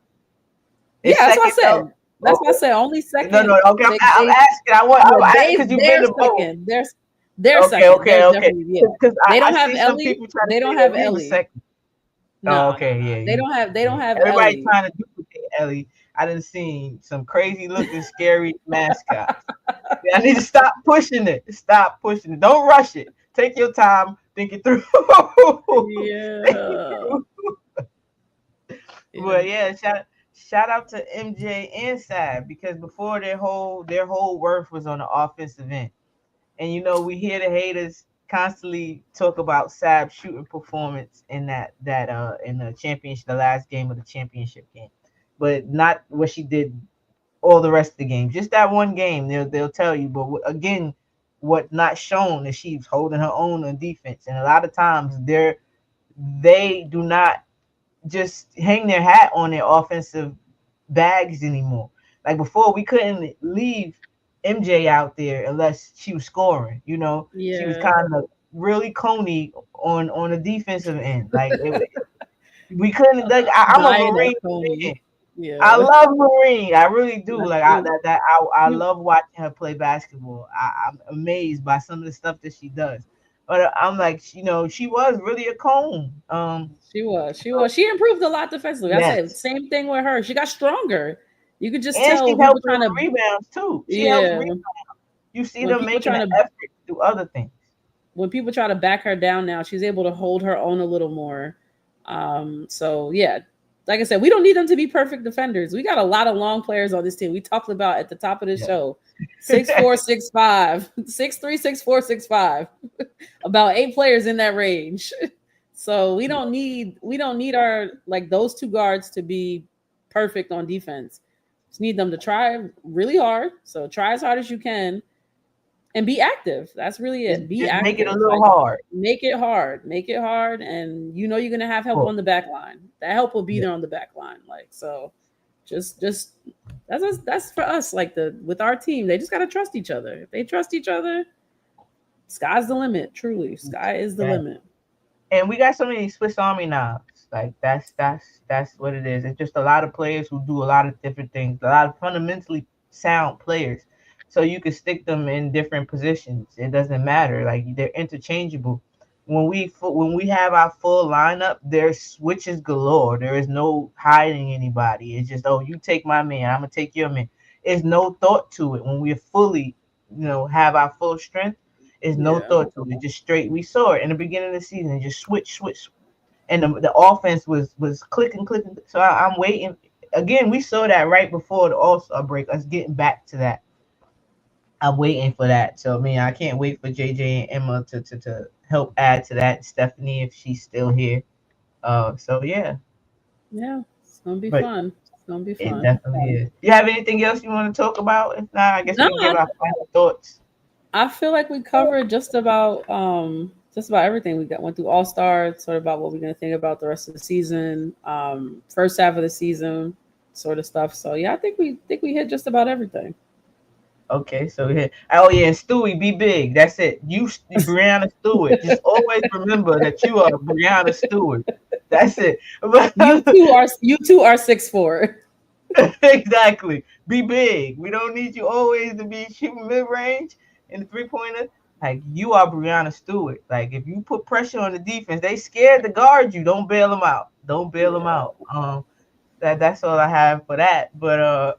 Yeah, It's that's what I second though. said. That's what I Okay. said. Only No, second. no. Okay, I'm They asking. yeah, I'm they because you've been they're to both. second. They're Okay, second. okay, They're okay. definitely, yeah. Because They I don't have see some Ellie. people trying to They say don't that have we were Ellie. second. Oh, No, no, okay, yeah, no. They you. don't have. They Yeah. don't have Everybody Ellie. trying to duplicate Ellie. I done seen some crazy looking, scary mascots. I need to stop pushing it. Stop pushing it. Don't rush it. Take your time, think it through. Think it Yeah. through. Yeah. But yeah, shout out to MJ and Sab because before their whole worth was on the offensive end. And we hear the haters constantly talk about Sab's shooting performance in the championship, the last game of the championship game, but not what she did all the rest of the games. Just that one game, they'll tell you. But again, what not shown is she's holding her own on defense, and a lot of times they do not just hang their hat on their offensive bags anymore. Like before, we couldn't leave MJ out there unless she was scoring. She was Yeah. kind of really coney on the defensive end. Like we couldn't. Like I'm a Dying at Marine Coney. fan. I Yeah. love Marine. I really do. That's Like true. I You. love watching her play basketball. I'm amazed by some of the stuff that she does. But I'm like, she was really a cone. She was. She was. She improved a lot defensively. I said Yes. same thing with her. She got stronger. You could just And tell she's when people helping trying with to. rebounds too. She helps Yeah. rebound. You see When them people making trying an to. effort to do other things. when people try to back her down now, she's able to hold her own a little more. So yeah, like I said, we don't need them to be perfect defenders. We got a lot of long players on this team. We talked about at the top of the Yeah. show, 6'4", 6'5", 6'3", 6'4", 6'5". About 8 players in that range. So we don't need our like those two guards to be perfect on defense. Just need them to try really hard. So try as hard as you can and be active. That's really just it. Be just make it a active. little Like hard. make it hard. Make it hard, and you know you're gonna have help Cool. on the back line. That help will be Yeah. there on the back line. Like so, just that's for us. Like the with our team, they just gotta trust each other. If they trust each other, sky's the limit. Truly, sky is the Yeah. limit. And we got so many Swiss Army knives. Like that's what it is. It's just a lot of players who do a lot of different things. A lot of fundamentally sound players. So you can stick them in different positions. It doesn't matter. Like they're interchangeable. When we have our full lineup, there's switches galore. There is no hiding anybody. It's just, oh, you take my man, I'm gonna take your man. There's no thought to it when we're fully, have our full strength. There's no Yeah. thought to it. Just straight. We saw it in the beginning of the season. Just switch, and the offense was clicking, clicking. So I'm waiting. Again, we saw that right before the All Star break. Us getting back to that. I'm waiting for that. So, I mean, I can't wait for JJ and Emma to help add to that. Stephanie, if she's still here. So yeah, Yeah. It's gonna be but fun. It's gonna be it fun. definitely is. You have anything else you want to talk about? If not, I guess No, we can give our final thoughts. I feel like we covered just about everything. Went through All Star, sort of about what we're gonna think about the rest of the season, first half of the season, sort of stuff. So yeah, I think we hit just about everything. Okay, so here. Oh yeah, and Stewie, be big. That's it. Brianna Stewart. Just always remember that you are Brianna Stewart. That's it. You two are 6'4". Exactly. Be big. We don't need you always to be shooting mid range in the 3 pointer. Like you are Brianna Stewart. Like if you put pressure on the defense, they scared to guard you. Don't bail them out. Don't bail them Yeah. out. That's all I have for that. But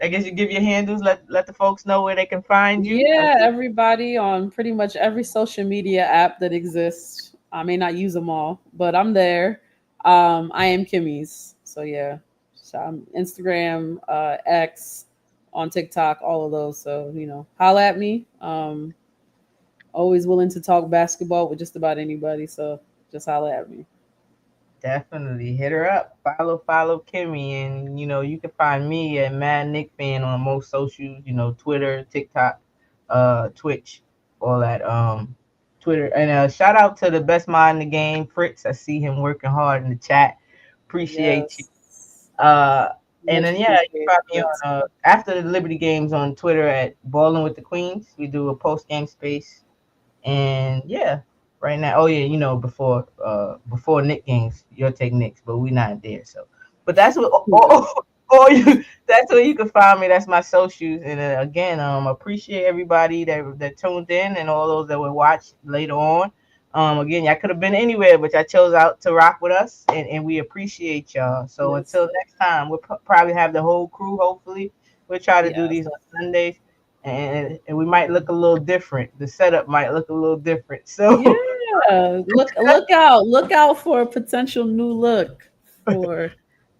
I guess you give your handles. Let the folks know where they can find you. Yeah, everybody on pretty much every social media app that exists. I may not use them all, but I'm there. I am Kimmy's. So yeah. So I'm Instagram, X, on TikTok, all of those. So, holla at me. Always willing to talk basketball with just about anybody. So just holla at me. Definitely hit her up. Follow Kimmy, and you can find me at Mad Nick Fan on most socials. Twitter, TikTok, Twitch, all that. Twitter, and shout out to the best mind in the game, Fritz. I see him working hard in the chat. Appreciate you. Yes. Uh, and Much then yeah, you appreciated. find me on after the Liberty games on Twitter at Balling with the Queens. We do a post game space. And yeah, right now, oh yeah, before Nick games, you'll take Knicks, but we not there. So, but that's what all you. That's where you can find me. That's my socials. And again, appreciate everybody that tuned in and all those that will watch later on. Again, y'all could have been anywhere, but y'all chose out to rock with us, and we appreciate y'all. So Yes. until next time, we'll probably have the whole crew. Hopefully, we'll try to do Yes. these on Sundays, and we might look a little different. The setup might look a little different. So Yeah. Look out for a potential new look for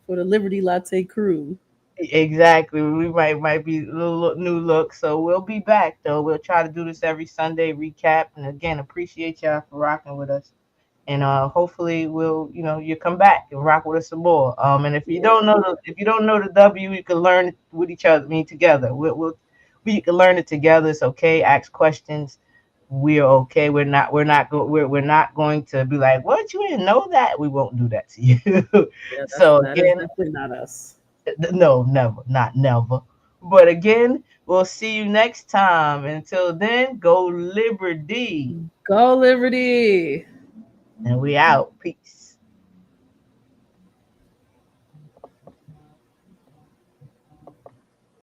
the Liberty Latte crew. exactly, we might be a little new look. So we'll be back though. We'll try to do this every Sunday recap. And again, appreciate y'all for rocking with us. And hopefully you come back and rock with us some more. And if you Yeah. don't know the W, you can learn it with each other. Me together. We can learn it together. It's okay. Ask questions. We're okay. We're not going to be like, what, you didn't know that. We won't do that to you. Yeah, So that is again, definitely not us. no, never, not never. But again, we'll see you next time. Until then, go Liberty. Go Liberty. And we out. Peace.